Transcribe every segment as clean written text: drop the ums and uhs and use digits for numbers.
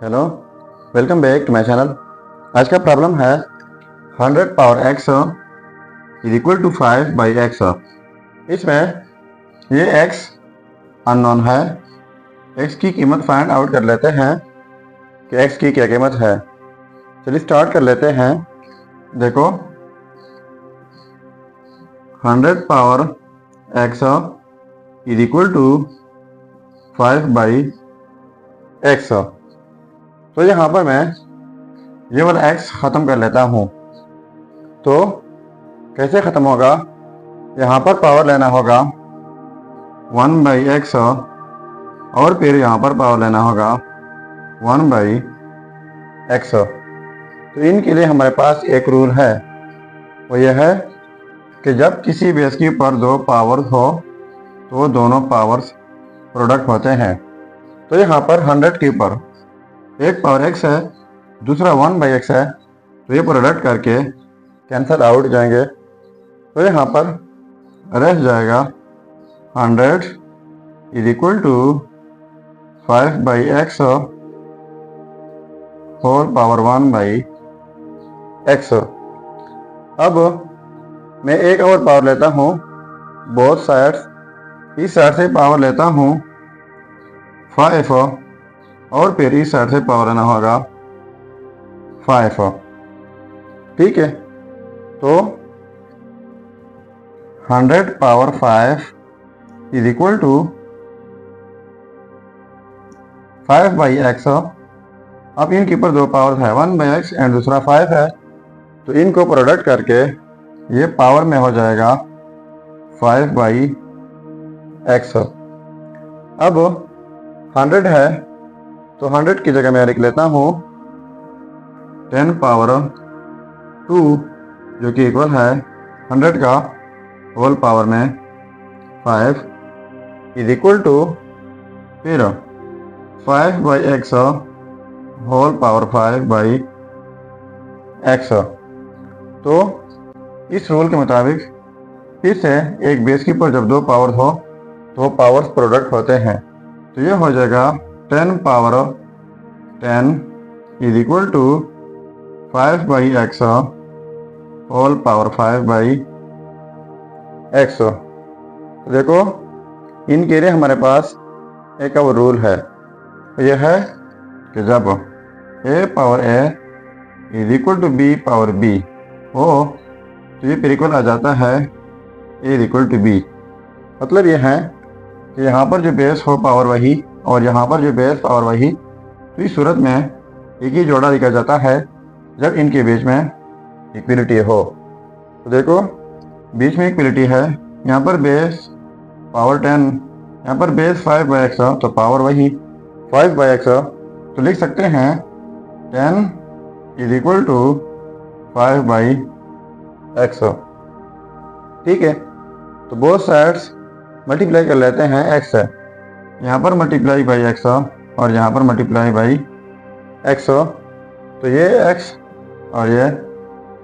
Hello, welcome back to my channel. आज का problem है 100 power x is equal to 5 by x. इसमें ये x अननोन है। x की कीमत फाइंड आउट कर लेते हैं कि x की क्या कीमत है। चलिए स्टार्ट कर लेते हैं। देखो 100 power x is equal to 5 by x. तो यहाँ पर मैं ये वाला x ख़त्म कर लेता हूँ। तो कैसे ख़त्म होगा? यहाँ पर पावर लेना होगा 1 बाई एक्स और फिर यहाँ पर पावर लेना होगा 1 बाई एक्स। तो इनके लिए हमारे पास एक रूल है, वो यह है कि जब किसी बेस के ऊपर दो पावर्स हो तो दोनों पावर्स प्रोडक्ट होते हैं। तो यहाँ पर 100 के ऊपर एक पावर x है, दूसरा 1 बाई एक्स है, तो ये प्रोडक्ट करके कैंसल आउट जाएंगे। तो यहाँ पर रह जाएगा 100 is equal to 5 by x whole power 1 by x. अब मैं एक और पावर लेता हूँ बोथ साइड्स। इस साइड से पावर लेता हूँ 5 और फिर इस साइड से पावर लेना होगा 5। ठीक है, तो 100 power 5 is equal to 5 by x. अब इनके ऊपर दो पावर है, 1 बाई एक्स एंड दूसरा 5 है, तो इनको प्रोडक्ट करके ये पावर में हो जाएगा 5 बाई एक्स। अब 100 है तो 100 की जगह मैं लिख लेता हूँ 10 पावर 2 जो कि इक्वल है 100 का होल पावर में 5 इज इक्वल टू फिर 5 by x whole power 5 by x. तो इस रूल के मुताबिक फिर से एक बेस के ऊपर जब दो पावर हो तो पावर्स प्रोडक्ट होते हैं। तो ये हो जाएगा 10 power 10 is equal to 5 by x whole power 5 by x. तो देखो इनके लिए हमारे पास एक और रूल है, यह है कि जब a power a is equal to b power b हो तो ये फिर इक्वल आ जाता है a is equal to b। मतलब ये है कि यहाँ पर जो बेस हो पावर वही और यहाँ पर जो बेस पावर वही। तो इस सूरत में एक ही जोड़ा लिखा जाता है जब इनके बीच में इक्विलिटी हो। तो देखो बीच में इक्विलिटी है, यहाँ पर बेस पावर 10, यहाँ पर बेस 5 बाई एक्स तो पावर वही 5 बाई एक्स। तो लिख सकते हैं 10 is equal to 5 by x. ठीक है, तो बोथ साइड्स मल्टीप्लाई कर लेते हैं x से। यहाँ पर मल्टीप्लाई बाई एक्स और यहाँ पर मल्टीप्लाई बाई एक्स। तो ये x और ये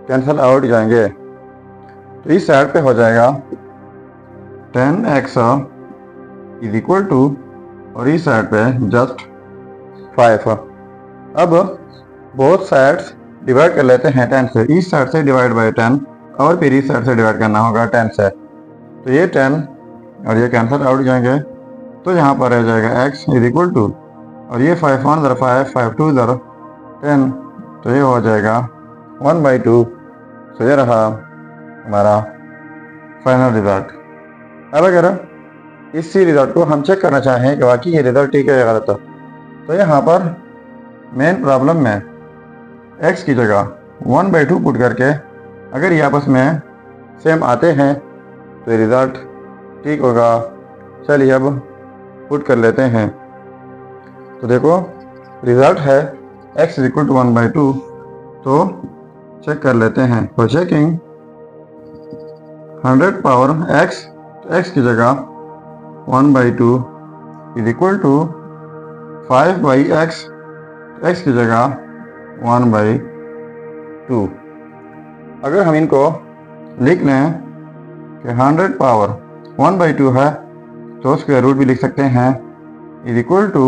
कैंसल आउट जाएंगे, तो इस साइड पे हो जाएगा 10x इज इक्वल टू और इस साइड पे जस्ट 5। अब बोथ साइड्स डिवाइड कर लेते हैं 10 से। इस साइड से डिवाइड बाई 10 और फिर इस साइड से डिवाइड करना होगा 10 से। तो ये 10 और ये कैंसल आउट जाएंगे, तो यहाँ पर रह जाएगा x इज इक्वल टू और ये 5 1 ज़रा 5 5 2 ज़रा 10, तो ये हो जाएगा 1 बाई 2। तो ये रहा हमारा फाइनल रिज़ल्ट। अब अगर इसी रिज़ल्ट को हम चेक करना चाहें कि वाकई ये रिज़ल्ट ठीक है या गलत, तो यहाँ पर मेन प्रॉब्लम में x की जगह 1 बाई 2 पुट करके अगर ये आपस में सेम आते हैं तो ये रिज़ल्ट ठीक होगा। चलिए अब पुट कर लेते हैं। तो देखो रिज़ल्ट है x is equal to 1 by 2। तो चेक कर लेते हैं। तो चेकिंग 100 पावर x, तो x की जगह 1 by 2 is equal to 5 by x, x की जगह 1 बाई 2। अगर हम इनको लिख लें कि 100 पावर 1 बाई 2 है तो स्क्वायर रूट भी लिख सकते हैं इज इक्वल टू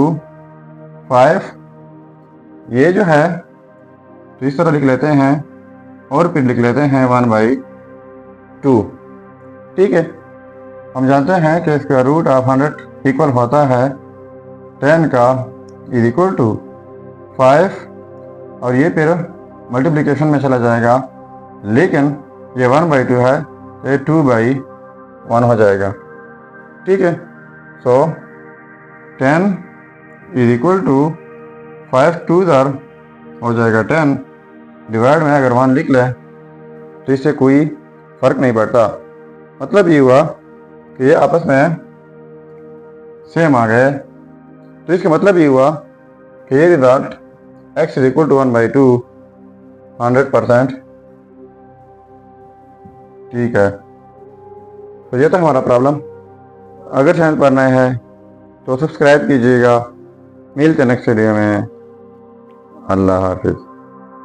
5 ये जो है तो इस तरह लिख लेते हैं और फिर लिख लेते हैं 1/2। ठीक है, हम जानते हैं कि स्क्वायर रूट ऑफ 100 इक्वल होता है 10 का इज इक्वल टू 5 और ये फिर मल्टीप्लिकेशन में चला जाएगा, लेकिन ये 1/2 है तो ये 2/1 हो जाएगा। ठीक है, सो 10 इज इक्वल टू 5 2 हो जाएगा 10, डिवाइड में अगर 1 लिख लें तो इससे कोई फ़र्क नहीं पड़ता। मतलब ये हुआ कि ये आपस में सेम आ गए, तो इसका मतलब ये हुआ कि ये result x is equal to 1/2 100%। ठीक है, तो ये था हमारा प्रॉब्लम। अगर चैनल पर नए हैं तो सब्सक्राइब कीजिएगा। मिलते हैं नेक्स्ट वीडियो में। अल्लाह हाफिज़।